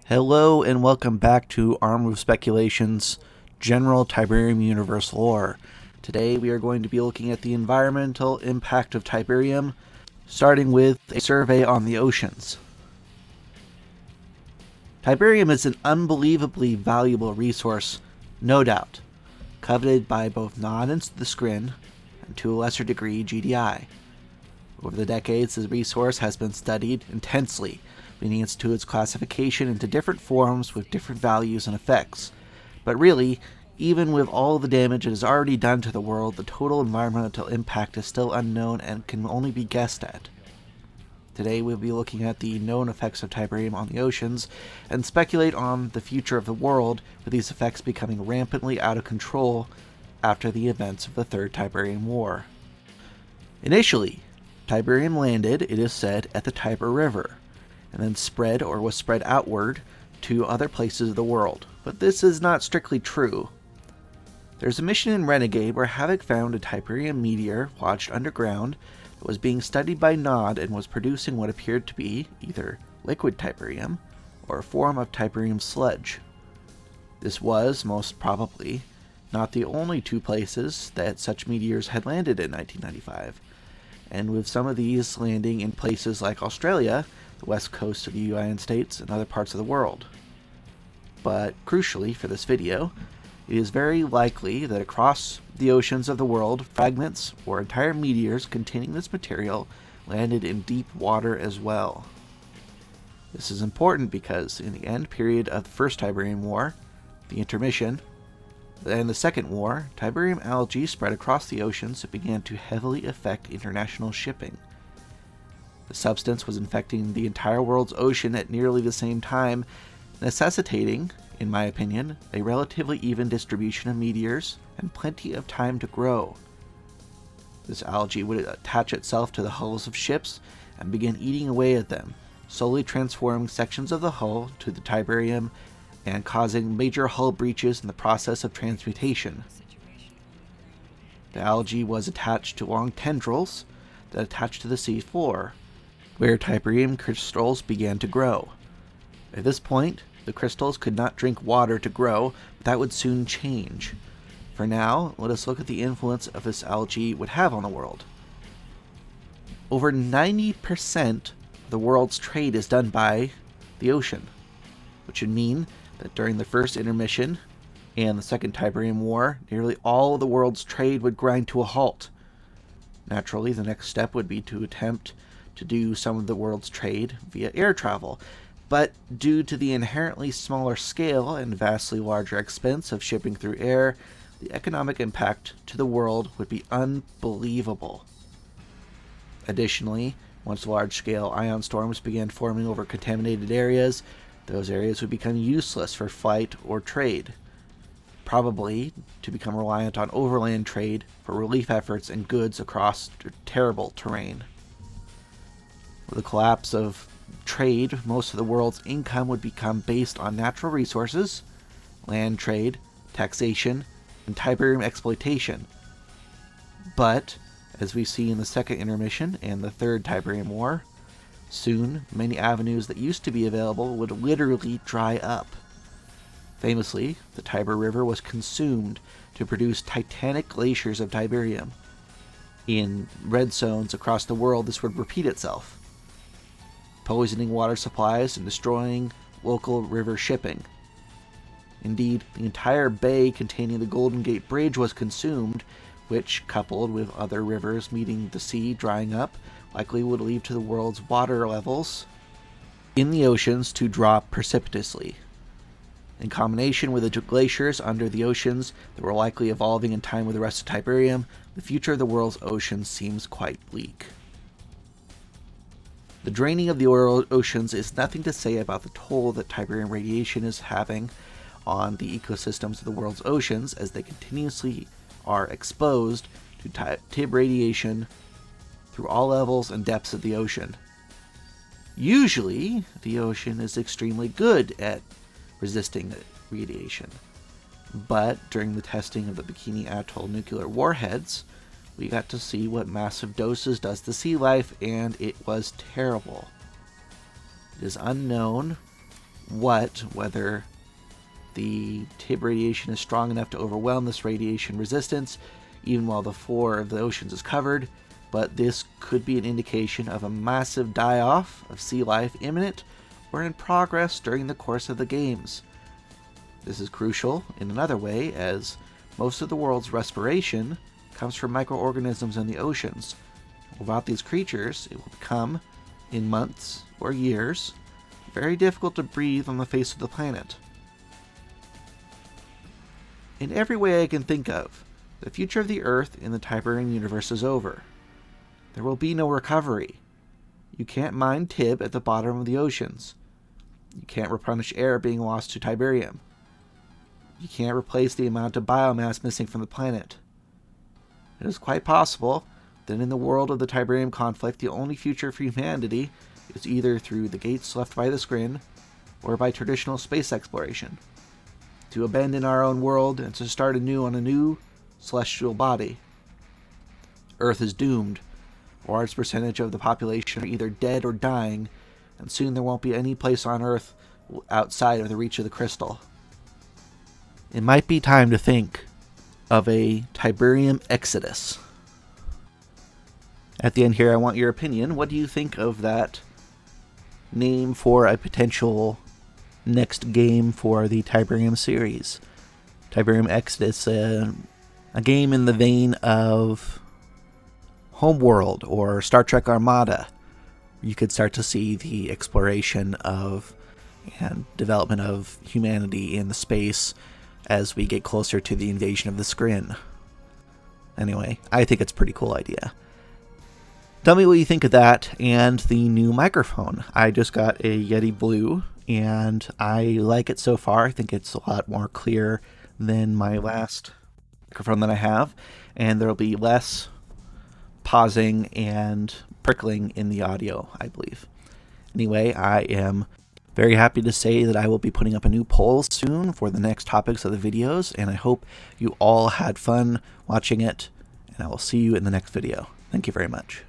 Hello and welcome back to Arm of Speculation's General Tiberium Universe Lore. Today we are going to be looking at the environmental impact of Tiberium, starting with a survey on the oceans. Tiberium is an unbelievably valuable resource, no doubt, coveted by both Nod and the Scrin, and to a lesser degree GDI. Over the decades, the resource has been studied intensely, leading to its classification into different forms with different values and effects. But really, even with all the damage it has already done to the world, the total environmental impact is still unknown and can only be guessed at. Today we'll be looking at the known effects of Tiberium on the oceans, and speculate on the future of the world, with these effects becoming rampantly out of control after the events of the Third Tiberium War. Initially, Tiberium landed, it is said, at the Tiber River, and then was spread outward to other places of the world. But this is not strictly true. There's a mission in Renegade where Havoc found a Tiberium meteor lodged underground that was being studied by Nod and was producing what appeared to be either liquid Tiberium or a form of Tiberium sludge. This was, most probably, not the only two places that such meteors had landed in 1995, and with some of these landing in places like Australia, the west coast of the United States, and other parts of the world. But crucially for this video, it is very likely that across the oceans of the world, fragments or entire meteors containing this material landed in deep water as well. This is important because in the end period of the First Tiberium War, the intermission, and the Second War, Tiberium algae spread across the oceans and began to heavily affect international shipping. The substance was infecting the entire world's ocean at nearly the same time, necessitating, in my opinion, a relatively even distribution of meteors and plenty of time to grow. This algae would attach itself to the hulls of ships and begin eating away at them, slowly transforming sections of the hull to the Tiberium and causing major hull breaches in the process of transmutation. The algae was attached to long tendrils that attached to the sea floor, where Tiberium crystals began to grow. At this point, the crystals could not drink water to grow, but that would soon change. For now, let us look at the influence of this algae would have on the world. Over 90% of the world's trade is done by the ocean, which would mean that during the first intermission and the Second Tiberium War, nearly all of the world's trade would grind to a halt. Naturally, the next step would be to attempt to do some of the world's trade via air travel, but due to the inherently smaller scale and vastly larger expense of shipping through air, the economic impact to the world would be unbelievable. Additionally, once large-scale ion storms began forming over contaminated areas, those areas would become useless for flight or trade, probably to become reliant on overland trade for relief efforts and goods across terrible terrain. With the collapse of trade, most of the world's income would become based on natural resources, land trade, taxation, and Tiberium exploitation. But, as we see in the Second Intermission and the Third Tiberium War, soon many avenues that used to be available would literally dry up. Famously, the Tiber River was consumed to produce titanic glaciers of Tiberium. In red zones across the world, this would repeat itself, poisoning water supplies and destroying local river shipping. Indeed, the entire bay containing the Golden Gate Bridge was consumed, which, coupled with other rivers meeting the sea drying up, likely would lead to the world's water levels in the oceans to drop precipitously. In combination with the glaciers under the oceans that were likely evolving in time with the rest of Tiberium, the future of the world's oceans seems quite bleak. The draining of the oceans is nothing to say about the toll that Tiberium radiation is having on the ecosystems of the world's oceans, as they continuously are exposed to Tib radiation through all levels and depths of the ocean. Usually, the ocean is extremely good at resisting radiation, but during the testing of the Bikini Atoll nuclear warheads, we got to see what massive doses does to sea life, and it was terrible. It is unknown whether the Tib radiation is strong enough to overwhelm this radiation resistance, even while the floor of the oceans is covered, but this could be an indication of a massive die-off of sea life imminent or in progress during the course of the games. This is crucial in another way, as most of the world's respiration comes from microorganisms in the oceans. Without these creatures, it will become, in months or years, very difficult to breathe on the face of the planet. In every way I can think of, the future of the Earth in the Tiberium universe is over. There will be no recovery. You can't mine Tib at the bottom of the oceans. You can't replenish air being lost to Tiberium. You can't replace the amount of biomass missing from the planet. It is quite possible that in the world of the Tiberium conflict, the only future for humanity is either through the gates left by the Skrin, or by traditional space exploration. To abandon our own world and to start anew on a new celestial body. Earth is doomed. A large percentage of the population are either dead or dying, and soon there won't be any place on Earth outside of the reach of the crystal. It might be time to think of a Tiberium exodus. At the end here, I want your opinion. What do you think of that name for a potential next game for the Tiberium series? Tiberium Exodus, a game in the vein of Homeworld or Star Trek Armada. You could start to see the exploration of and development of humanity in the space as we get closer to the invasion of the Skrin. Anyway, I think it's a pretty cool idea. Tell me what you think of that and the new microphone. I just got a Yeti Blue, and I like it so far. I think it's a lot more clear than my last microphone that I have, and there'll be less pausing and prickling in the audio, I believe. Anyway, I am very happy to say that I will be putting up a new poll soon for the next topics of the videos, and I hope you all had fun watching it, and I will see you in the next video. Thank you very much.